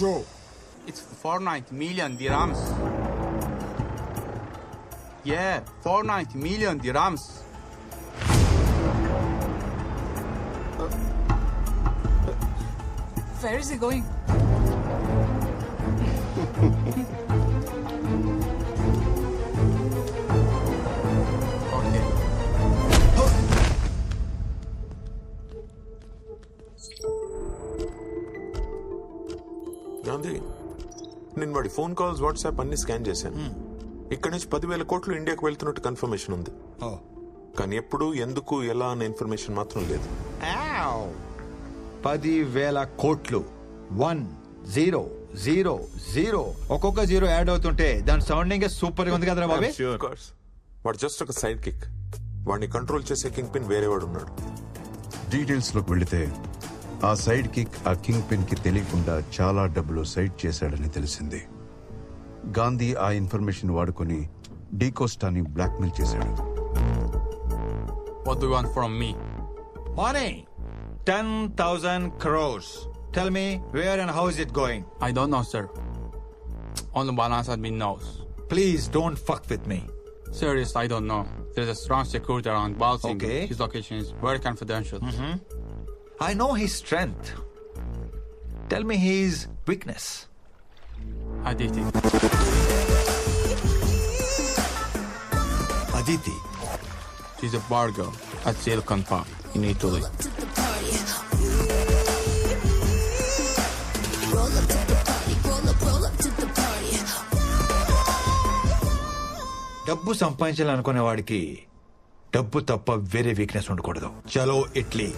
show? It's 490 million dirhams. Yeah, 490 million dirhams. Where is he going? Okay. Gandhi నేను వాడి phone calls WhatsApp అన్ని scan చేశాను. ఇక్కడి నుంచి 10,000 కోట్లు ఇండియాకి వెళ్తున్నట్టు కన్ఫర్మేషన్ ఉంది. కానీ ఎప్పుడు ఎందుకు ఎలా అనే ఇన్ఫర్మేషన్ మాత్రం లేదు. 10,000 కోట్లు 1000 ఒక్కొక్క జీరో యాడ్ అవుతుంటే దాని సౌండింగ్ సూపర్ గా ఉంది కదరా బాబీ. వాడు జస్ట్ ఒక సైడ్ కిక్. వాడిని కంట్రోల్ చేసే కింగ్ పిన్ వేరే వాడు ఉన్నాడు. డీటెయిల్స్ లోకి వెళితే ఆ సైడ్ కిక్ ఆ కింగ్ పిన్ కి తెలియకుండా చాలా డబ్బులు సైడ్ చేశాడని తెలిసింది. గాంధీ ఆ ఇన్ఫర్మేషన్ వాడుకొని డీకోస్టాని బ్లాక్మెయిల్ చేశాడు. What do you want from me? Money 10,000 crores. Tell me where and how is it going? I don't know, sir. Only Balance admin knows. Please don't fuck with me. Serious, I don't know. There's a strong security around Balsing. Okay. His location is very confidential. I know his strength. Tell me his weakness. Aditi. Aditi. She's a bar girl at Silicon Park in Italy. డబ్బు సంపాదించాలనుకునే వాడికి డబ్బు తప్ప వేరే weakness ఉండకూడదు. చలో Italy.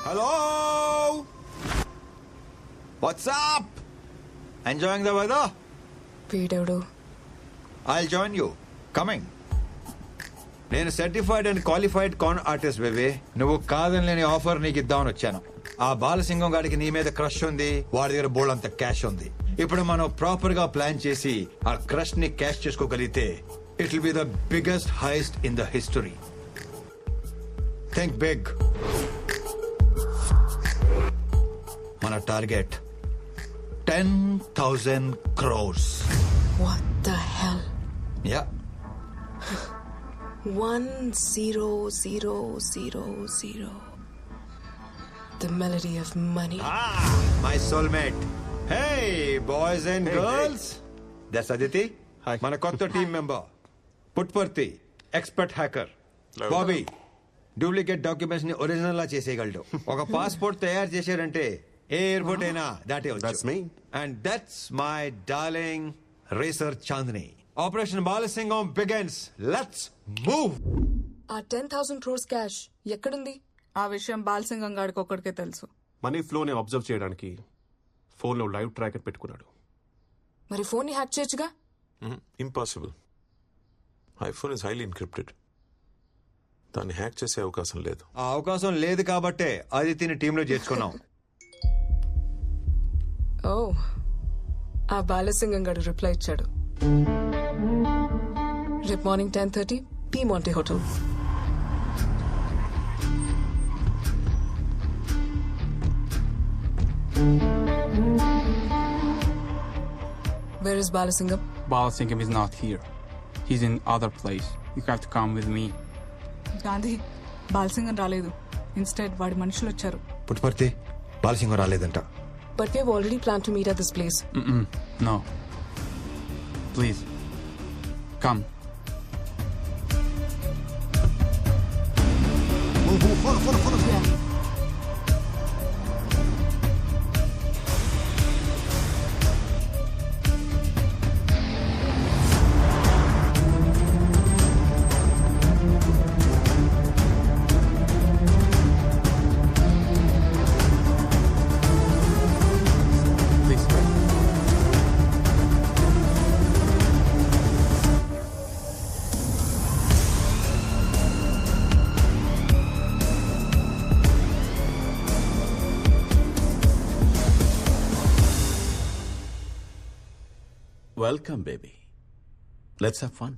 Hello, what's up? Enjoying the weather? వీడెవడు? I'll join you. Coming. నేను certified and qualified con artist baby. నువ్వు కాదని లేని ఆఫర్ నీకు ఇద్దామని వచ్చాను. ఆ బాలసింగం గాడికి నీ మీద క్రష్ ఉంది, వాడి దగ్గర బోల్డ్ అంత క్యాష్ ఉంది. ఇప్పుడు మనం ప్రాపర్ గా ప్లాన్ చేసి ఆ క్రష్ ని క్యాష్ చేసుకోగలిగితే it will be the biggest heist in the history. Think big. మన target 10,000 crores. What the hell? Yeah. 10,000. The melody of money. My soulmate. Hey, boys and girls. That's Aditi. Hi. మన కొత్త team member Puttaparthi, expert hacker. Bobby duplicate documents ని original లా చేసేయగలడు. ఒక passport తయారు చేశారంటే ఏ airport అయినా దాటేయచ్చు. That's me. And that's my darling racer Chandni. Operation Balasingam begins. Let's move. ఆ 10,000 crores క్యాష్ ఎక్కడుంది? ఆ విషయం బాలసింగం గాడికి ఒక్కడికే తెలుసు. మనీ ఫ్లోని అబ్జర్వ్ చేయడానికి ఫోన్లో లైవ్ ట్రాకర్ పెట్టుకున్నాడు. మరి ఫోన్ ని హ్యాక్ చేయొచ్చుగా? Impossible. IPhone is highly encrypted. దాన్ని హ్యాక్ చేసే అవకాశం లేదు. ఆ అవకాశం లేదు కాబట్టే ఆదిత్యని టీంలో చేర్చుకున్నాం. ఓ, ఆ బాలసింగం గారు రిప్లై ఇచ్చాడు. రేపు morning 10:30 P Monte hotel. Where is Balasingam? Balasingam is not here. He's in other place. You have to come with me. Gandhi, Balasingam రాలేదు. ఇన్స్టెడ్ వాడి మనుషులు వచ్చారు. పుట్పర్తి బాలసింగం రాలేదంట. But we have already planned to meet at this place. No. Please. Come. Yeah. Please. Welcome, baby. Let's have fun.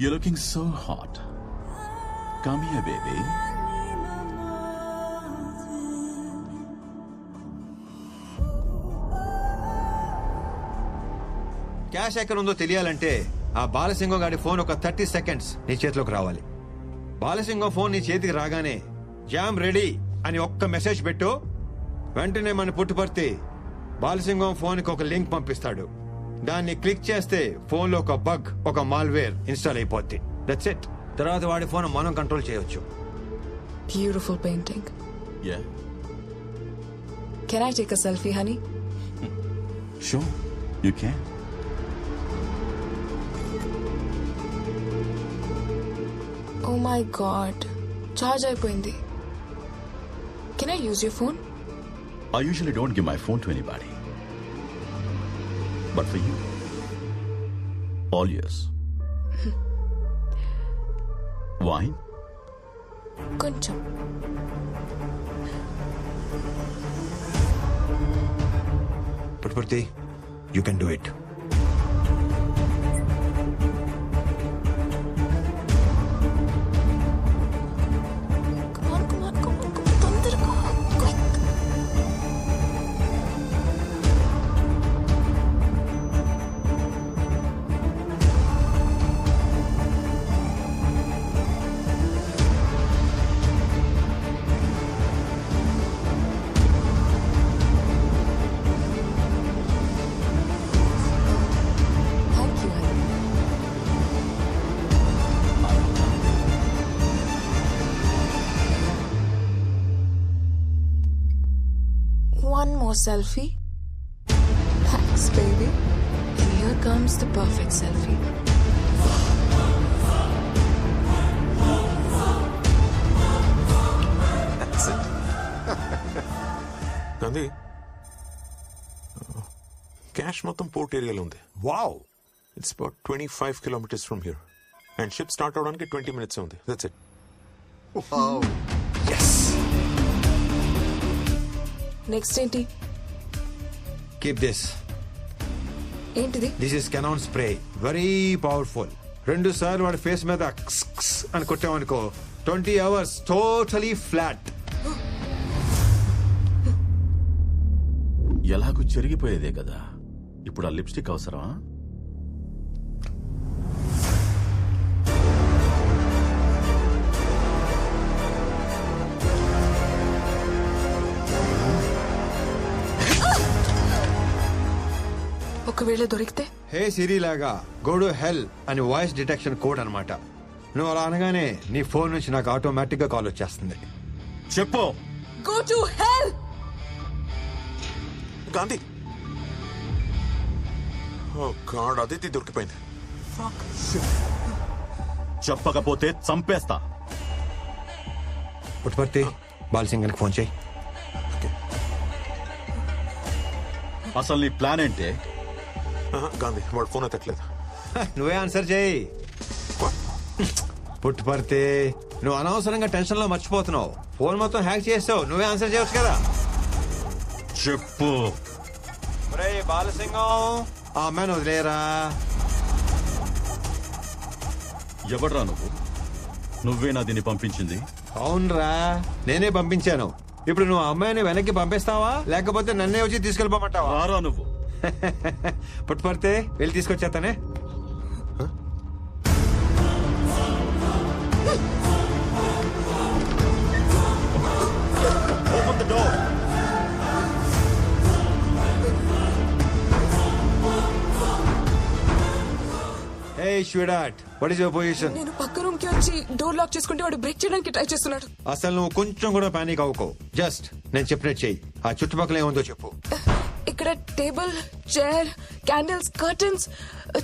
You're looking so hot. Come here, baby. Cash ఎక్కడ ఉందో తెలియాలంటే ఆ బాలసింగం గాడి ఫోన్ ఒక 30 సెకండ్స్ నీ చేతిలోకి రావాలి. బాలసింగం ఫోన్ నీ చేతికి రాగానే జామ్ రెడీ అని ఒక్క మెసేజ్ పెట్టు. వెంటనే మన పుట్టుపర్తి బాలసింగం ఫోన్ కి ఒక లింక్ పంపిస్తాడు. దాన్ని క్లిక్ చేస్తే ఫోన్ లో ఒక బగ్, ఒక మాల్వేర్ ఇన్స్టాల్ అయిపోద్ది. That's it. తర్వాత వాడి ఫోన్ మనం కంట్రోల్ చేయొచ్చు. Beautiful painting. Yeah. Can I take a selfie, honey? Sure, you can. Oh my god. Charge అయిపోయింది. Can I use your phone? I usually don't give my phone to anybody. But for you, all yours. Wine? కొంచెం. Puttaparthi, you can do it. Come on, తొందరగా. Quick. Thank you, honey. One more selfie. Thanks, baby. And here comes the perfect selfie. That's it. Gandhi, cash మొత్తం port ఏరియాలో ఉంది. Wow. It's about 25 kilometres from here. And ship start అవడానికి 20 minutes ఉంది. That's it. Next ఏంటి? Keep this. ఏంటిది? This is cannon spray. Very powerful. 2 సార్లు వాడి face మీద క్స్ క్స్ అని కొట్టామనుకో 20 hours టోటలీ ఫ్లాట్. ఎలాగూ చెరిగిపోయేదే కదా. ఇప్పుడు ఆ లిప్స్టిక్ అవసరమా? ఒకవేళ దొరికితే? హే సిరి లాగా గో టు హెల్ అని వాయిస్ డిటెక్షన్ కోడ్ అన్నమాట. నువ్వు అలా అనగానే నీ ఫోన్ నుంచి నాకు ఆటోమేటిక్ గా కాల్ వచ్చేస్తుంది. చెప్పు. Go to hell! Gandhi, oh god, Aditi దొరికిపోయింది. చెప్పకపోతే చంపేస్తా. పుట్టుపర్తి, బాలసింగన్కి ఫోన్ చేయి. అసలు నీ ప్లాన్ ఏంటే? గాంధీ, వాడు ఫోన్ ఎత్తట్లేదు. నువ్వే ఆన్సర్ చేయి. పుట్టుపర్తి, నువ్వు అనవసరంగా టెన్షన్ లో మర్చిపోతున్నావు. ఫోన్ మొత్తం హ్యాక్ చేస్తావు. నువ్వే ఆన్సర్ చేయొచ్చు కదా. చెప్పు. బాలసింగం, ఆ అమ్మాయిని వదిలేరా. ఎవడ్రా నువ్వు? నువ్వేనా దీన్ని పంపించింది? అవునరా, నేనే పంపించాను. ఇప్పుడు నువ్వు ఆ అమ్మాయిని వెనక్కి పంపిస్తావా లేకపోతే నన్నే వచ్చి తీసుకెళ్ళిపోమంటావా? రారా నువ్వు. పుట్టుపడితే వెళ్ళి తీసుకొచ్చేస్తానే. Open the door. Hey, sweetheart, what is your position? నేను పక్క రూమ్ కి వచ్చి డోర్ లాక్ చేసుకుంటే వాడు బ్రేక్ చేయడానికి ట్రై చేస్తున్నాడు. అసలు నువ్వు కొంచెం కూడా పానిక్ అవ్వకో. జస్ట్ నేను చెప్పినట్టు చెయ్యి. ఆ చుట్టుపక్కల ఏముందో చెప్పు. ఇక్కడ టేబుల్, చైర్, క్యాండిల్స్, కర్టన్స్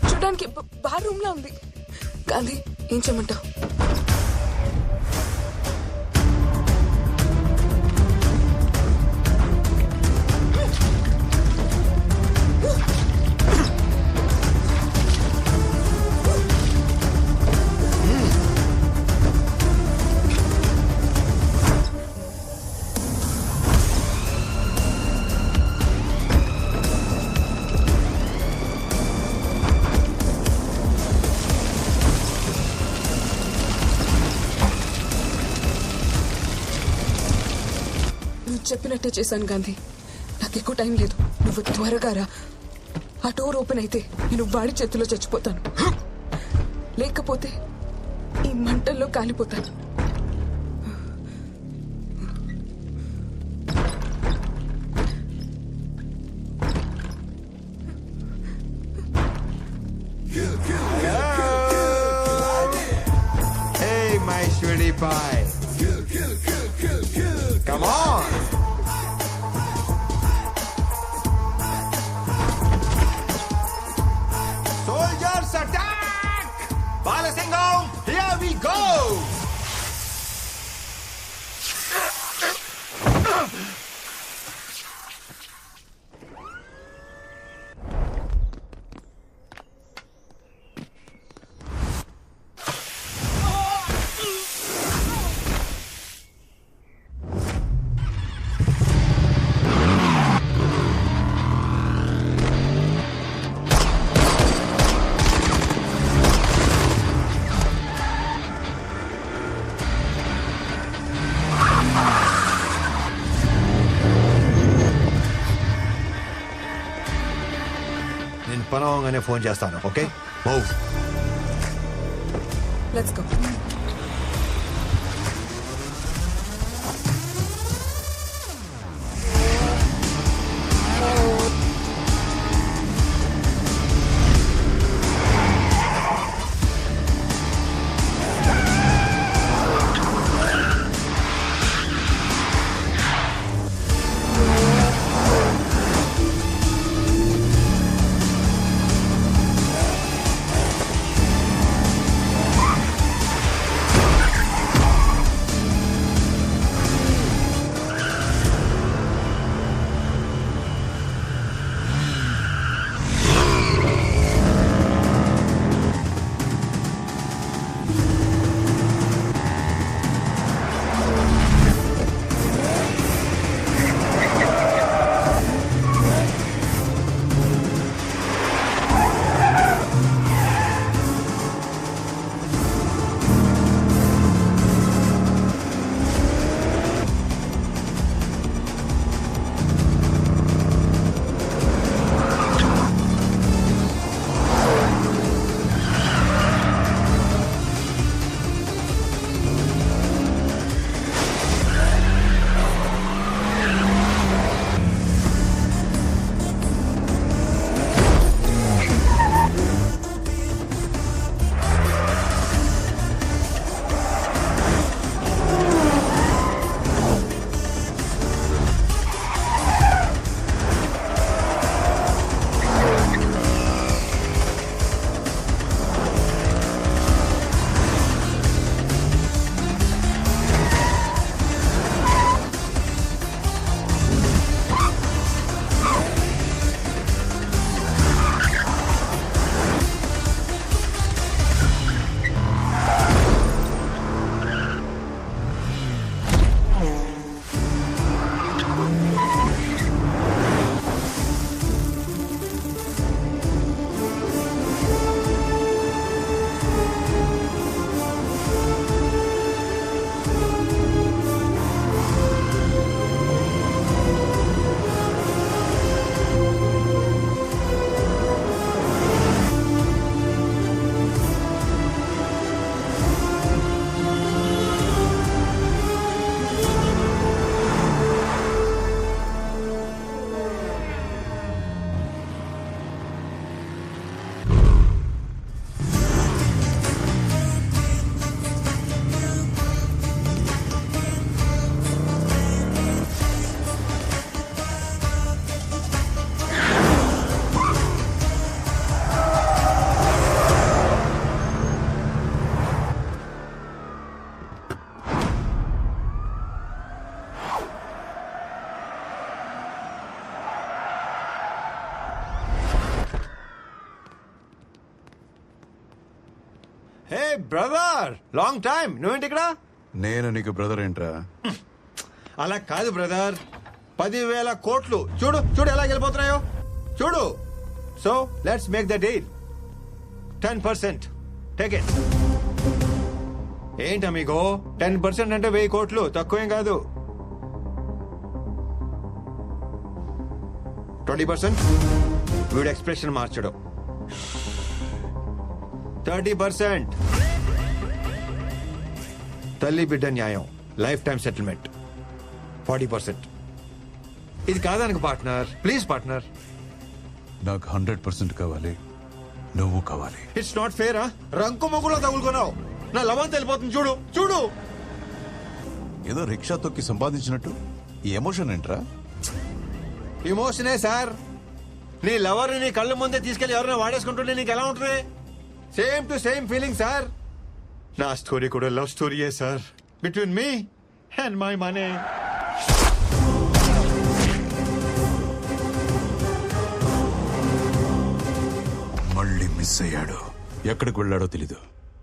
చూడడానికి బార్ రూమ్ లా ఉంది. గాంధీ, ఏం చేయమంటావు? నువ్వు చెప్పినట్టే చేశాను గాంధీ. నాకు ఎక్కువ టైం లేదు. నువ్వు త్వరగా రా. ఆ డోర్ ఓపెన్ అయితే నేను వాడి చేతిలో చచ్చిపోతాను, లేకపోతే ఈ మంటల్లో కాలిపోతాను. Hey, my sweetie pie. Come on. Soldiers attack! Balasingam, here we go! నేను పనవగానే ఫోన్ చేస్తాను. Okay, move. Let's go. Hey brother, long time. నువ్వేంటి ఇక్కడ? నేను నీకు బ్రదర్ ఏంట్రా? అలా కాదు బ్రదర్, 10,000 కోట్లు చూడు చూడు ఎలా వెళ్ళిపోతున్నాయో చూడు. So let's make the deal. 10%. Take it. ఏంటి అమిగో, 10% అంటే 1000 కోట్లు, తక్కువేం కాదు. 20%. వీడు ఎక్స్ప్రెషన్ మార్చడం. 30%. తల్లి బిడ్డ న్యాయం, లైఫ్ టైం సెటిల్మెంట్. 40%. ఇది కాదానికి పార్ట్నర్, ప్లీజ్ పార్ట్నర్. నాకు 100% కావాలి, నువ్వు కావాలి. ఇట్స్ నాట్ ఫేరా? రంకు మొగ్గులో తగులుకున్నావు. నా లవంత వెళ్ళిపోతుంది చూడు చూడు. ఏదో రిక్షా తొక్కి సంపాదించినట్టు ఈ ఎమోషన్ ఏంట్రా? ఇమోషనే సార్. నీ లవర్ నీ కళ్ళ ముందే తీసుకెళ్లి ఎవరైనా వాడేసుకుంటుంటే నీకు ఎలా ఉంటుంది? Same to same feeling sir. నా స్టోరీ కూడా లవ్ స్టోరీయే sir, between me and my money. మళ్ళీ మిస్ అయ్యాడు. ఎక్కడికి వెళ్ళాడో తెలీదు.